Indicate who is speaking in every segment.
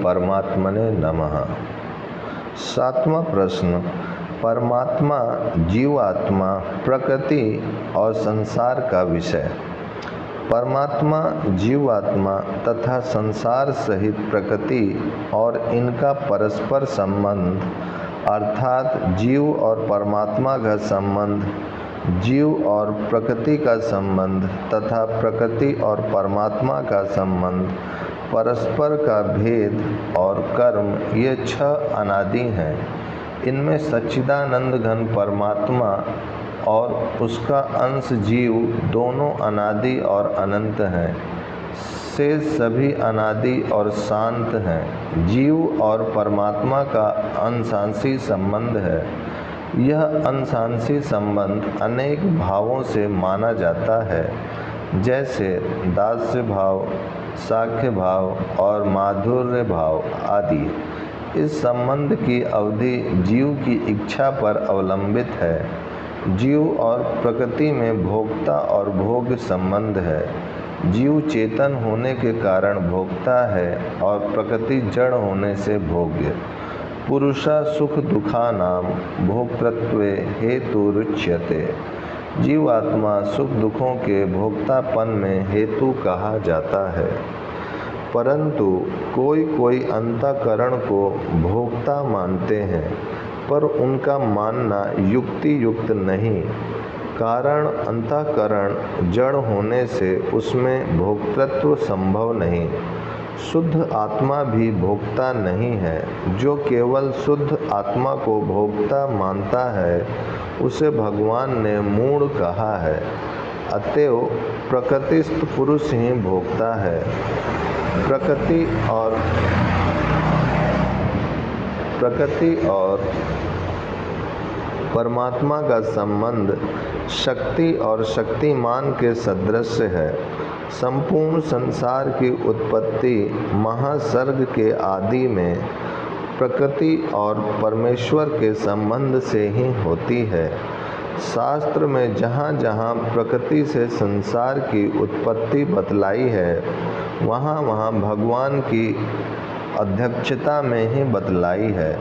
Speaker 1: परमात्मने नमः। 7वां प्रश्न, परमात्मा, जीवात्मा, प्रकृति और संसार का विषय। परमात्मा, जीवात्मा तथा संसार सहित प्रकृति और इनका परस्पर संबंध अर्थात जीव और परमात्मा का संबंध, जीव और प्रकृति का संबंध तथा प्रकृति और परमात्मा का संबंध, परस्पर का भेद और कर्म, ये 6 अनादि हैं। इनमें सच्चिदानंद घन परमात्मा और उसका अंश जीव दोनों अनादि और अनंत हैं। शेष सभी अनादि और शांत हैं। जीव और परमात्मा का अंशांशी संबंध है। यह अंशांशी संबंध अनेक भावों से माना जाता है, जैसे दास्य भाव, साख्य भाव और माधुर्य भाव आदि। इस संबंध की अवधि जीव की इच्छा पर अवलंबित है। जीव और प्रकृति में भोक्ता और भोग्य संबंध है। जीव चेतन होने के कारण भोक्ता है और प्रकृति जड़ होने से भोग्य। पुरुषा सुख दुखानाम भोक्तृत्वे हेतुरुच्यते। जीवात्मा सुख दुखों के भोक्तापन में हेतु कहा जाता है। परंतु कोई अंतःकरण को भोक्ता मानते हैं, पर उनका मानना युक्ति युक्त नहीं। कारण अंतःकरण जड़ होने से उसमें भोक्तृत्व संभव नहीं। शुद्ध आत्मा भी भोक्ता नहीं है। जो केवल शुद्ध आत्मा को भोक्ता मानता है, उसे भगवान ने मूढ़ कहा है। अतएव प्रकृतिस्थ पुरुष ही भोक्ता है। प्रकृति और परमात्मा का संबंध शक्ति और शक्तिमान के सदृश है। संपूर्ण संसार की उत्पत्ति महासर्ग के आदि में प्रकृति और परमेश्वर के संबंध से ही होती है। शास्त्र में जहाँ जहाँ प्रकृति से संसार की उत्पत्ति बतलाई है, वहाँ वहाँ भगवान की अध्यक्षता में ही बतलाई है।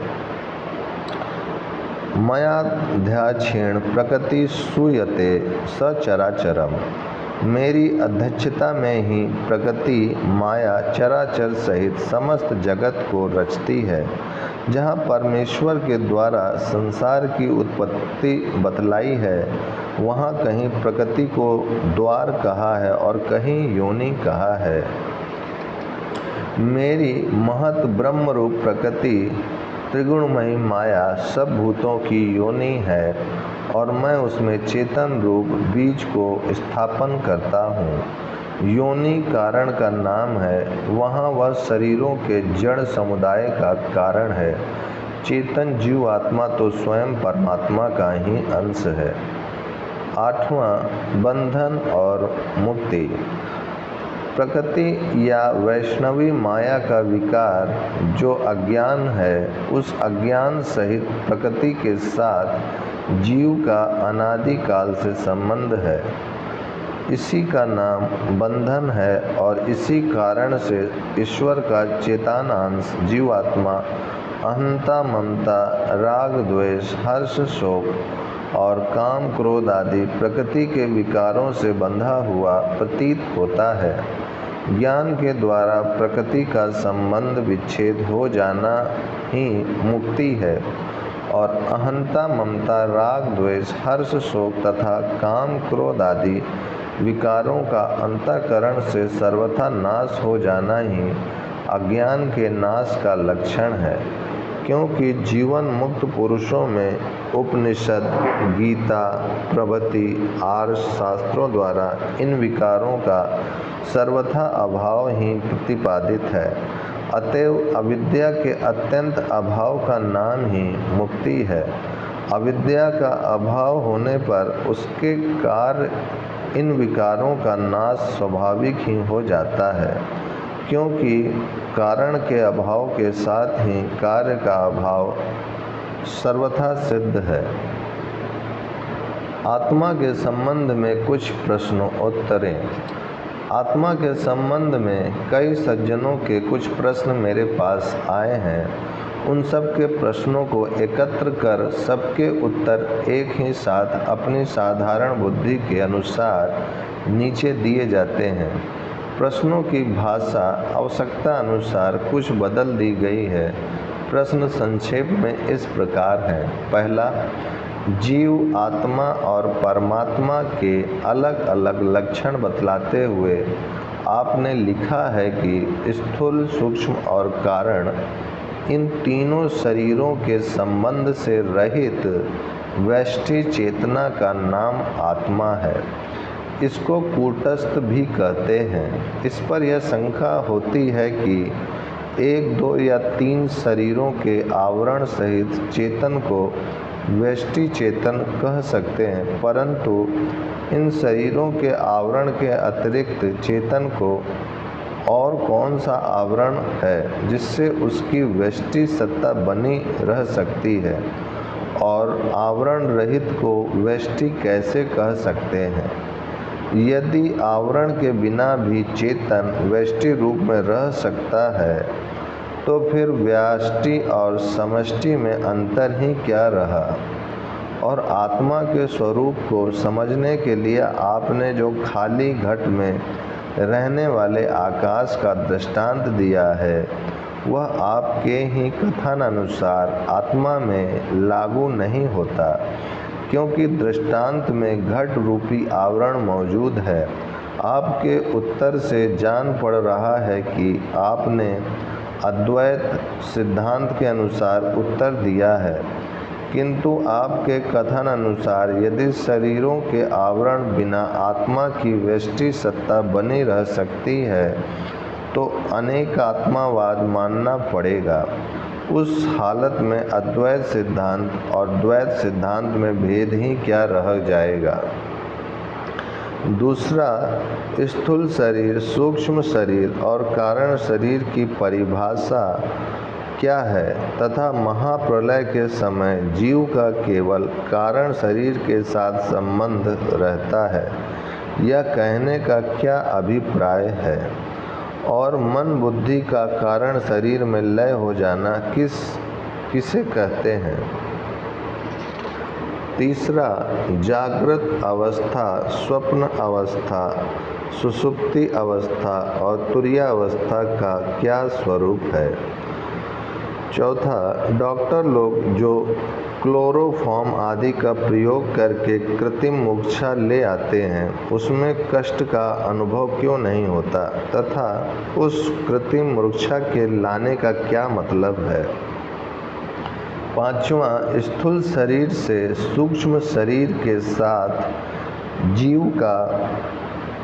Speaker 1: मयाध्याक्षेण प्रकृति सूयते सचराचरम। मेरी अध्यक्षता में ही प्रकृति माया चराचर सहित समस्त जगत को रचती है। जहाँ परमेश्वर के द्वारा संसार की उत्पत्ति बतलाई है, वहाँ कहीं प्रकृति को द्वार कहा है और कहीं योनि कहा है। मेरी महत ब्रह्म रूप प्रकृति त्रिगुणमयी माया सब भूतों की योनि है और मैं उसमें चेतन रूप बीज को स्थापन करता हूँ। योनि कारण का नाम है। वहाँ वह शरीरों के जड़ समुदाय का कारण है। चेतन जीव आत्मा तो स्वयं परमात्मा का ही अंश है। 8वां, बंधन और मुक्ति। प्रकृति या वैष्णवी माया का विकार जो अज्ञान है, उस अज्ञान सहित प्रकृति के साथ जीव का अनादि काल से संबंध है। इसी का नाम बंधन है और इसी कारण से ईश्वर का चेतनांश जीवात्मा अहंता, ममता, राग, द्वेष, हर्ष, शोक और काम, क्रोध आदि प्रकृति के विकारों से बंधा हुआ प्रतीत होता है। ज्ञान के द्वारा प्रकृति का संबंध विच्छेद हो जाना ही मुक्ति है और अहंता, ममता, राग, द्वेष, हर्ष, शोक तथा काम, क्रोध आदि विकारों का अंतःकरण से सर्वथा नाश हो जाना ही अज्ञान के नाश का लक्षण है। क्योंकि जीवन मुक्त पुरुषों में उपनिषद, गीता प्रभृति आर्ष शास्त्रों द्वारा इन विकारों का सर्वथा अभाव ही प्रतिपादित है। अतएव अविद्या के अत्यंत अभाव का नाम ही मुक्ति है। अविद्या का अभाव होने पर उसके कार्य इन विकारों का नाश स्वाभाविक ही हो जाता है, क्योंकि कारण के अभाव के साथ ही कार्य का अभाव सर्वथा सिद्ध है। आत्मा के संबंध में कुछ प्रश्नोत्तरें। आत्मा के संबंध में कई सज्जनों के कुछ प्रश्न मेरे पास आए हैं। उन सब के प्रश्नों को एकत्र कर सबके उत्तर एक ही साथ अपनी साधारण बुद्धि के अनुसार नीचे दिए जाते हैं। प्रश्नों की भाषा आवश्यकता अनुसार कुछ बदल दी गई है। प्रश्न संक्षेप में इस प्रकार है। पहला, जीव, आत्मा और परमात्मा के अलग अलग लक्षण बतलाते हुए आपने लिखा है कि स्थूल, सूक्ष्म और कारण इन तीनों शरीरों के संबंध से रहित व्यष्टि चेतना का नाम आत्मा है। इसको कूटस्थ भी कहते हैं। इस पर यह शंका होती है कि 1, 2 या 3 शरीरों के आवरण सहित चेतन को व्यष्टि चेतन कह सकते हैं, परंतु इन शरीरों के आवरण के अतिरिक्त चेतन को और कौन सा आवरण है जिससे उसकी व्यष्टि सत्ता बनी रह सकती है, और आवरण रहित को व्यष्टि कैसे कह सकते हैं? यदि आवरण के बिना भी चेतन व्यष्टि रूप में रह सकता है, तो फिर व्याष्टि और समष्टि में अंतर ही क्या रहा? और आत्मा के स्वरूप को समझने के लिए आपने जो खाली घट में रहने वाले आकाश का दृष्टांत दिया है, वह आपके ही कथनानुसार आत्मा में लागू नहीं होता, क्योंकि दृष्टांत में घट रूपी आवरण मौजूद है। आपके उत्तर से जान पड़ रहा है कि आपने अद्वैत सिद्धांत के अनुसार उत्तर दिया है, किंतु आपके कथन अनुसार यदि शरीरों के आवरण बिना आत्मा की व्यष्टि सत्ता बनी रह सकती है, तो अनेकात्मावाद मानना पड़ेगा। उस हालत में अद्वैत सिद्धांत और द्वैत सिद्धांत में भेद ही क्या रह जाएगा? दूसरा, स्थूल शरीर, सूक्ष्म शरीर और कारण शरीर की परिभाषा क्या है तथा महाप्रलय के समय जीव का केवल कारण शरीर के साथ संबंध रहता है, यह कहने का क्या अभिप्राय है? और मन बुद्धि का कारण शरीर में लय हो जाना किसे कहते हैं? तीसरा, जागृत अवस्था, स्वप्न अवस्था, सुषुप्ति अवस्था और तुरीयावस्था का क्या स्वरूप है? चौथा, डॉक्टर लोग जो क्लोरोफॉर्म आदि का प्रयोग करके कृत्रिम मूर्छा ले आते हैं, उसमें कष्ट का अनुभव क्यों नहीं होता तथा उस कृत्रिम मूर्छा के लाने का क्या मतलब है? पांचवा, स्थूल शरीर से सूक्ष्म शरीर के साथ जीव का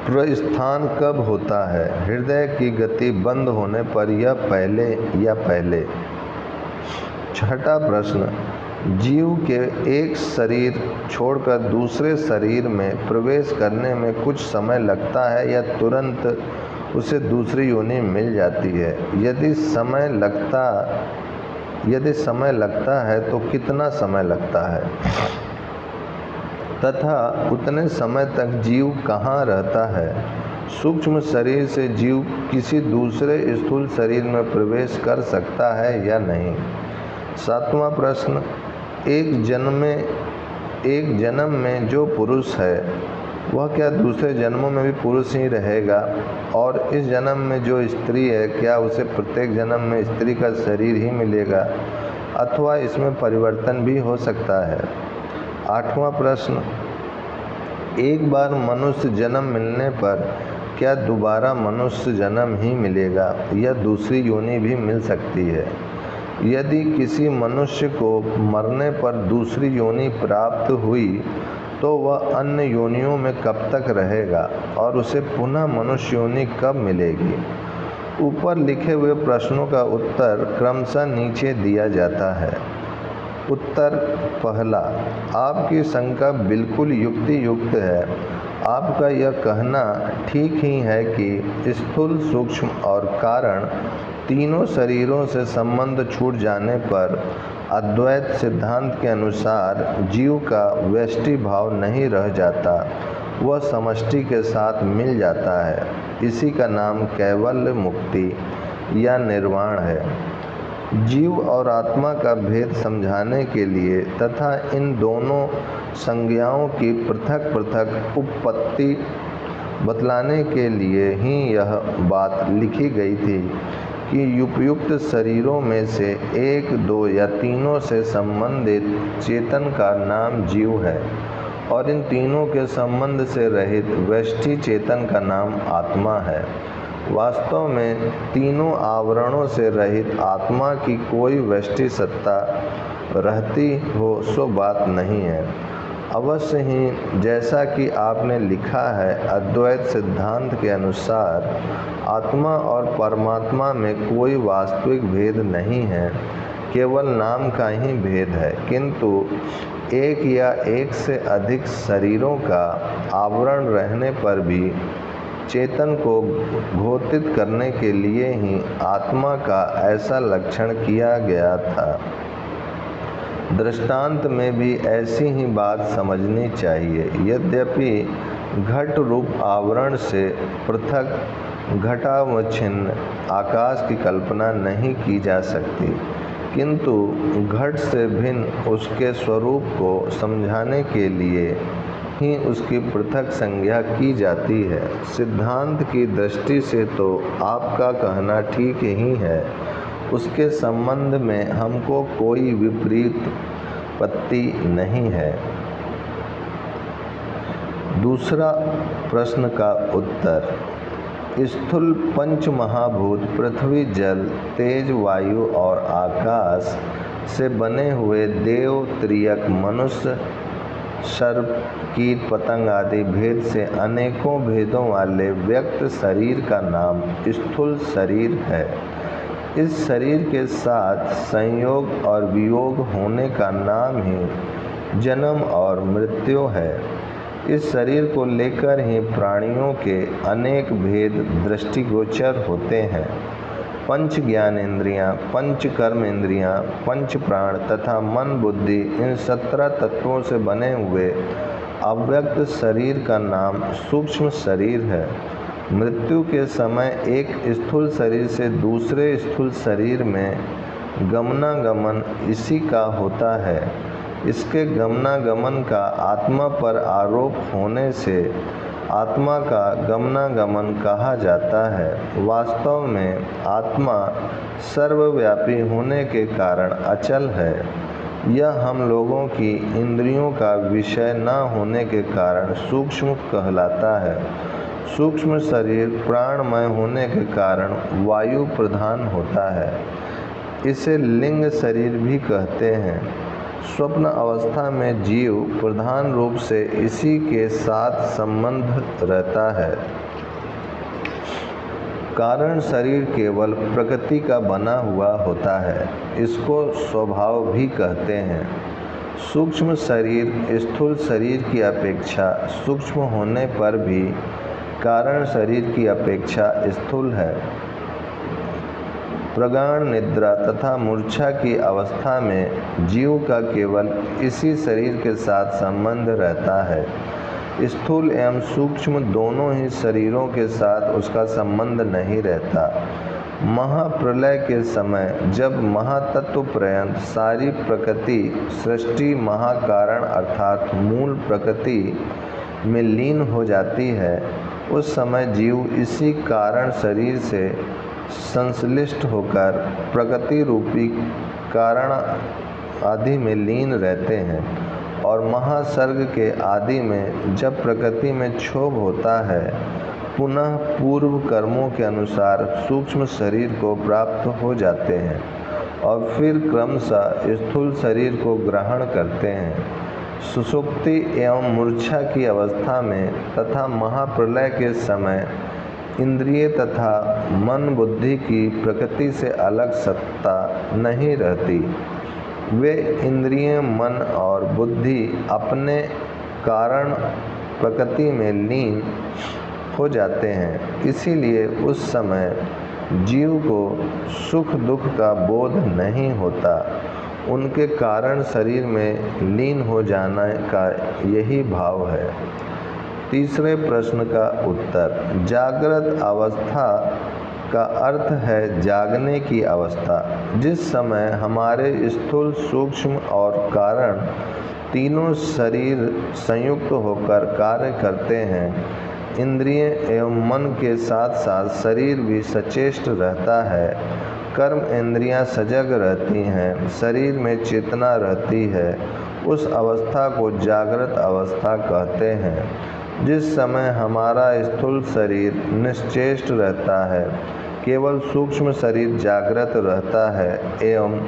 Speaker 1: प्रस्थान कब होता है? हृदय की गति बंद होने पर या पहले? छठा प्रश्न, जीव के एक शरीर छोड़कर दूसरे शरीर में प्रवेश करने में कुछ समय लगता है या तुरंत उसे दूसरी योनि मिल जाती है? यदि समय लगता है तो कितना समय लगता है तथा उतने समय तक जीव कहाँ रहता है? सूक्ष्म शरीर से जीव किसी दूसरे स्थूल शरीर में प्रवेश कर सकता है या नहीं? सातवां प्रश्न, एक जन्म में जो पुरुष है वह क्या दूसरे जन्मों में भी पुरुष ही रहेगा? और इस जन्म में जो स्त्री है, क्या उसे प्रत्येक जन्म में स्त्री का शरीर ही मिलेगा अथवा इसमें परिवर्तन भी हो सकता है? आठवां प्रश्न, एक बार मनुष्य जन्म मिलने पर क्या दोबारा मनुष्य जन्म ही मिलेगा या दूसरी योनि भी मिल सकती है? यदि किसी मनुष्य को मरने पर दूसरी योनि प्राप्त हुई तो वह अन्य योनियों में कब तक रहेगा और उसे पुनः मनुष्य योनि कब मिलेगी? ऊपर लिखे हुए प्रश्नों का उत्तर क्रमशः नीचे दिया जाता है। उत्तर पहला, आपकी शंका बिल्कुल युक्ति है। आपका यह कहना ठीक ही है कि स्थूल, सूक्ष्म और कारण तीनों शरीरों से संबंध छूट जाने पर अद्वैत सिद्धांत के अनुसार जीव का व्यष्टि भाव नहीं रह जाता, वह समष्टि के साथ मिल जाता है। इसी का नाम कैवल्य मुक्ति या निर्वाण है। जीव और आत्मा का भेद समझाने के लिए तथा इन दोनों संज्ञाओं की पृथक पृथक उत्पत्ति बतलाने के लिए ही यह बात लिखी गई थी कि उपयुक्त शरीरों में से एक, दो या तीनों से संबंधित चेतन का नाम जीव है और इन तीनों के संबंध से रहित व्यष्टि चेतन का नाम आत्मा है। वास्तव में तीनों आवरणों से रहित आत्मा की कोई व्यष्टि सत्ता रहती हो सो बात नहीं है। अवश्य ही जैसा कि आपने लिखा है, अद्वैत सिद्धांत के अनुसार आत्मा और परमात्मा में कोई वास्तविक भेद नहीं है, केवल नाम का ही भेद है। किंतु एक या एक से अधिक शरीरों का आवरण रहने पर भी चेतन को घोषित करने के लिए ही आत्मा का ऐसा लक्षण किया गया था। दृष्टांत में भी ऐसी ही बात समझनी चाहिए। यद्यपि घट रूप आवरण से पृथक घटावच्छिन्न आकाश की कल्पना नहीं की जा सकती, किंतु घट से भिन्न उसके स्वरूप को समझाने के लिए ही उसकी पृथक संज्ञा की जाती है। सिद्धांत की दृष्टि से तो आपका कहना ठीक ही है, उसके संबंध में हमको कोई विपरीत पत्ति नहीं है। दूसरा प्रश्न का उत्तर। स्थूल पंच महाभूत पृथ्वी, जल, तेज, वायु और आकाश से बने हुए देव, त्रियक, मनुष्य, सर्प, कीट, पतंग आदि भेद से अनेकों भेदों वाले व्यक्त शरीर का नाम स्थूल शरीर है। इस शरीर के साथ संयोग और वियोग होने का नाम ही जन्म और मृत्यु है। इस शरीर को लेकर ही प्राणियों के अनेक भेद दृष्टिगोचर होते हैं। पंच ज्ञानेंद्रियाँ, पंच कर्मेंद्रियाँ, पंच प्राण तथा मन बुद्धि, इन 17 तत्वों से बने हुए अव्यक्त शरीर का नाम सूक्ष्म शरीर है। मृत्यु के समय एक स्थूल शरीर से दूसरे स्थूल शरीर में गमनागमन इसी का होता है। इसके गमनागमन का आत्मा पर आरोप होने से आत्मा का गमनागमन कहा जाता है। वास्तव में आत्मा सर्वव्यापी होने के कारण अचल है। यह हम लोगों की इंद्रियों का विषय न होने के कारण सूक्ष्म कहलाता है। सूक्ष्म शरीर प्राणमय होने के कारण वायु प्रधान होता है। इसे लिंग शरीर भी कहते हैं। स्वप्न अवस्था में जीव प्रधान रूप से इसी के साथ संबंध रहता है। कारण शरीर केवल प्रकृति का बना हुआ होता है। इसको स्वभाव भी कहते हैं। सूक्ष्म शरीर स्थूल शरीर की अपेक्षा सूक्ष्म होने पर भी कारण शरीर की अपेक्षा स्थूल है। प्रगाढ़ निद्रा तथा मूर्छा की अवस्था में जीव का केवल इसी शरीर के साथ संबंध रहता है। स्थूल एवं सूक्ष्म दोनों ही शरीरों के साथ उसका संबंध नहीं रहता। महाप्रलय के समय जब महातत्व पर्यंत सारी प्रकृति सृष्टि महाकारण अर्थात मूल प्रकृति में लीन हो जाती है, उस समय जीव इसी कारण शरीर से संश्लिष्ट होकर प्रकृति रूपी कारण आदि में लीन रहते हैं और महासर्ग के आदि में जब प्रकृति में क्षोभ होता है, पुनः पूर्व कर्मों के अनुसार सूक्ष्म शरीर को प्राप्त हो जाते हैं और फिर क्रमशः स्थूल शरीर को ग्रहण करते हैं। सुषुप्ति एवं मूर्छा की अवस्था में तथा महाप्रलय के समय इंद्रिय तथा मन बुद्धि की प्रकृति से अलग सत्ता नहीं रहती। वे इंद्रिय, मन और बुद्धि अपने कारण प्रकृति में लीन हो जाते हैं। इसीलिए उस समय जीव को सुख दुख का बोध नहीं होता। उनके कारण शरीर में लीन हो जाने का यही भाव है। तीसरे प्रश्न का उत्तर। जागृत अवस्था का अर्थ है जागने की अवस्था। जिस समय हमारे स्थूल, सूक्ष्म और कारण तीनों शरीर संयुक्त होकर कार्य करते हैं, इंद्रिय एवं मन के साथ साथ शरीर भी सचेष्ट रहता है, कर्म इंद्रियां सजग रहती हैं, शरीर में चेतना रहती है, उस अवस्था को जागृत अवस्था कहते हैं। जिस समय हमारा स्थूल शरीर निश्चेष्ट रहता है, केवल सूक्ष्म शरीर जागृत रहता है एवं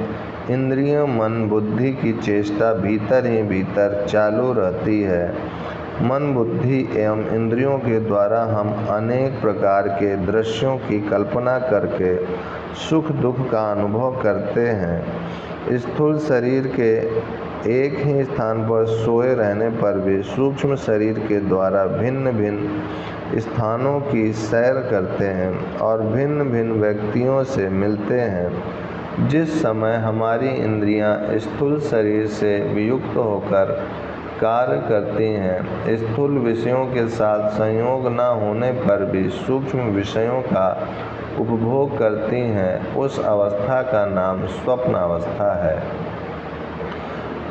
Speaker 1: इंद्रियों, मन, बुद्धि की चेष्टा भीतर ही भीतर चालू रहती है। मन, बुद्धि एवं इंद्रियों के द्वारा हम अनेक प्रकार के दृश्यों की कल्पना करके सुख दुख का अनुभव करते हैं। स्थूल शरीर के एक ही स्थान पर सोए रहने पर भी सूक्ष्म शरीर के द्वारा भिन्न भिन्न स्थानों की सैर करते हैं और भिन्न भिन्न व्यक्तियों से मिलते हैं। जिस समय हमारी इंद्रियां स्थूल शरीर से वियुक्त होकर कार्य करती हैं, स्थूल विषयों के साथ संयोग न होने पर भी सूक्ष्म विषयों का उपभोग करती हैं, उस अवस्था का नाम स्वप्न अवस्था है।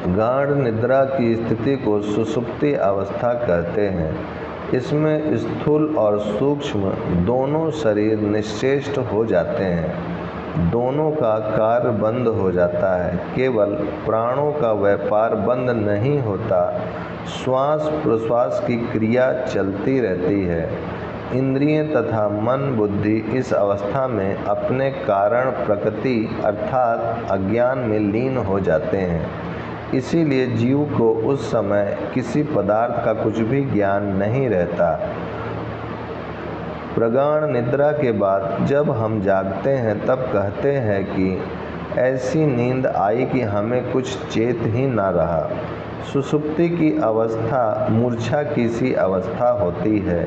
Speaker 1: गाढ़ निद्रा की स्थिति को सुषुप्ति अवस्था कहते हैं। इसमें स्थूल और सूक्ष्म दोनों शरीर निश्चेष्ट हो जाते हैं, दोनों का कार्य बंद हो जाता है, केवल प्राणों का व्यापार बंद नहीं होता, श्वास प्रश्वास की क्रिया चलती रहती है। इंद्रिय तथा मन बुद्धि इस अवस्था में अपने कारण प्रकृति अर्थात अज्ञान में लीन हो जाते हैं। इसीलिए जीव को उस समय किसी पदार्थ का कुछ भी ज्ञान नहीं रहता। प्रगाढ़ निद्रा के बाद जब हम जागते हैं तब कहते हैं कि ऐसी नींद आई कि हमें कुछ चेत ही न रहा। सुषुप्ति की अवस्था मूर्छा की सी अवस्था होती है।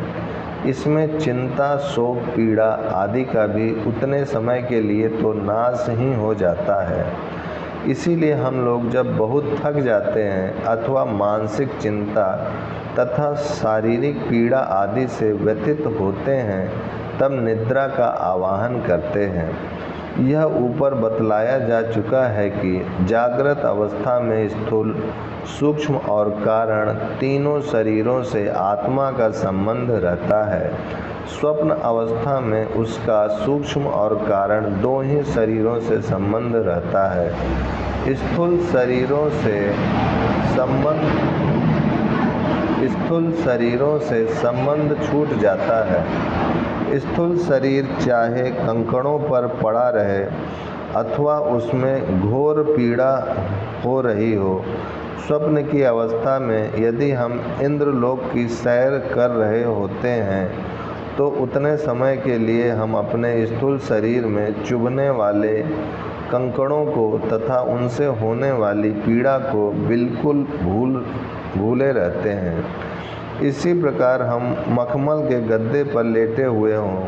Speaker 1: इसमें चिंता, शोक, पीड़ा आदि का भी उतने समय के लिए तो नाश ही हो जाता है। इसीलिए हम लोग जब बहुत थक जाते हैं अथवा मानसिक चिंता तथा शारीरिक पीड़ा आदि से व्यथित होते हैं, तब निद्रा का आवाहन करते हैं। यह ऊपर बतलाया जा चुका है कि जागृत अवस्था में स्थूल, सूक्ष्म और कारण तीनों शरीरों से आत्मा का संबंध रहता है। स्वप्न अवस्था में उसका सूक्ष्म और कारण दो ही शरीरों से संबंध रहता है। स्थूल शरीरों से संबंध छूट जाता है। स्थूल शरीर चाहे कंकड़ों पर पड़ा रहे अथवा उसमें घोर पीड़ा हो रही हो। स्वप्न की अवस्था में यदि हम इंद्रलोक की सैर कर रहे होते हैं तो उतने समय के लिए हम अपने स्थूल शरीर में चुभने वाले कंकड़ों को तथा उनसे होने वाली पीड़ा को बिल्कुल भूले रहते हैं। इसी प्रकार हम मखमल के गद्दे पर लेटे हुए हों,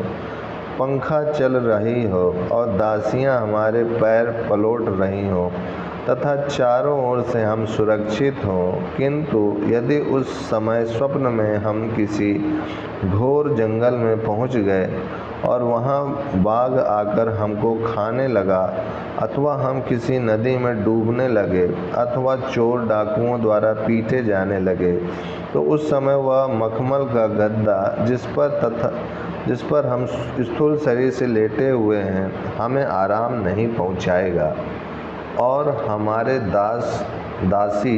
Speaker 1: पंखा चल रही हो और दासियां हमारे पैर पलोट रही हों तथा चारों ओर से हम सुरक्षित हों, किंतु यदि उस समय स्वप्न में हम किसी घोर जंगल में पहुंच गए और वहां बाघ आकर हमको खाने लगा अथवा हम किसी नदी में डूबने लगे अथवा चोर डाकुओं द्वारा पीटे जाने लगे, तो उस समय वह मखमल का गद्दा जिस पर हम स्थूल शरीर से लेटे हुए हैं हमें आराम नहीं पहुंचाएगा और हमारे दासी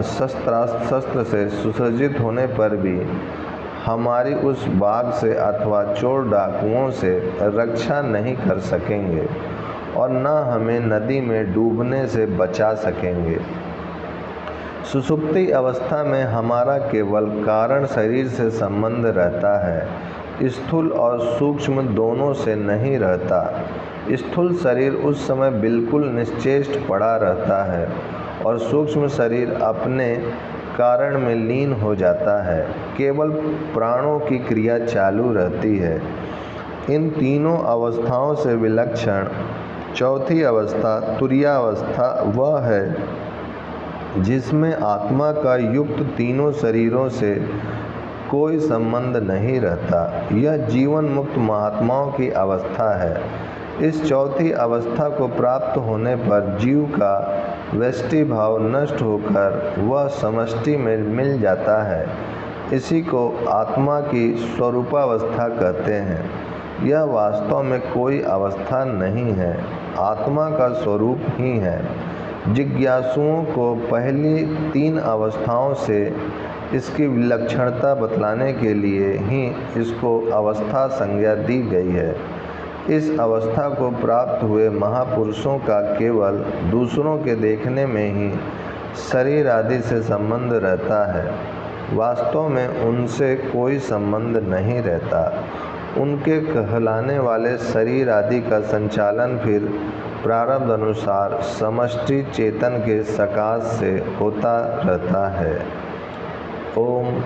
Speaker 1: शस्त्र से सुसज्जित होने पर भी हमारी उस बाघ से अथवा चोर डाकुओं से रक्षा नहीं कर सकेंगे और न हमें नदी में डूबने से बचा सकेंगे। सुषुप्ति अवस्था में हमारा केवल कारण शरीर से संबंध रहता है, स्थूल और सूक्ष्म दोनों से नहीं रहता। स्थूल शरीर उस समय बिल्कुल निश्चेष्ट पड़ा रहता है और सूक्ष्म शरीर अपने कारण में लीन हो जाता है, केवल प्राणों की क्रिया चालू रहती है। इन तीनों अवस्थाओं से विलक्षण चौथी अवस्था तुरीयावस्था वह है जिसमें आत्मा का युक्त तीनों शरीरों से कोई संबंध नहीं रहता। यह जीवन मुक्त महात्माओं की अवस्था है। इस चौथी अवस्था को प्राप्त होने पर जीव का व्यष्टि भाव नष्ट होकर वह समष्टि में मिल जाता है। इसी को आत्मा की स्वरूपावस्था कहते हैं। यह वास्तव में कोई अवस्था नहीं है, आत्मा का स्वरूप ही है। जिज्ञासुओं को पहली 3 अवस्थाओं से इसकी विलक्षणता बतलाने के लिए ही इसको अवस्था संज्ञा दी गई है। इस अवस्था को प्राप्त हुए महापुरुषों का केवल दूसरों के देखने में ही शरीर आदि से संबंध रहता है, वास्तव में उनसे कोई संबंध नहीं रहता। उनके कहलाने वाले शरीर आदि का संचालन फिर प्रारब्ध अनुसार समष्टि चेतन के सकाश से होता रहता है। ओम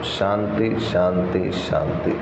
Speaker 1: शांति शांति शांति।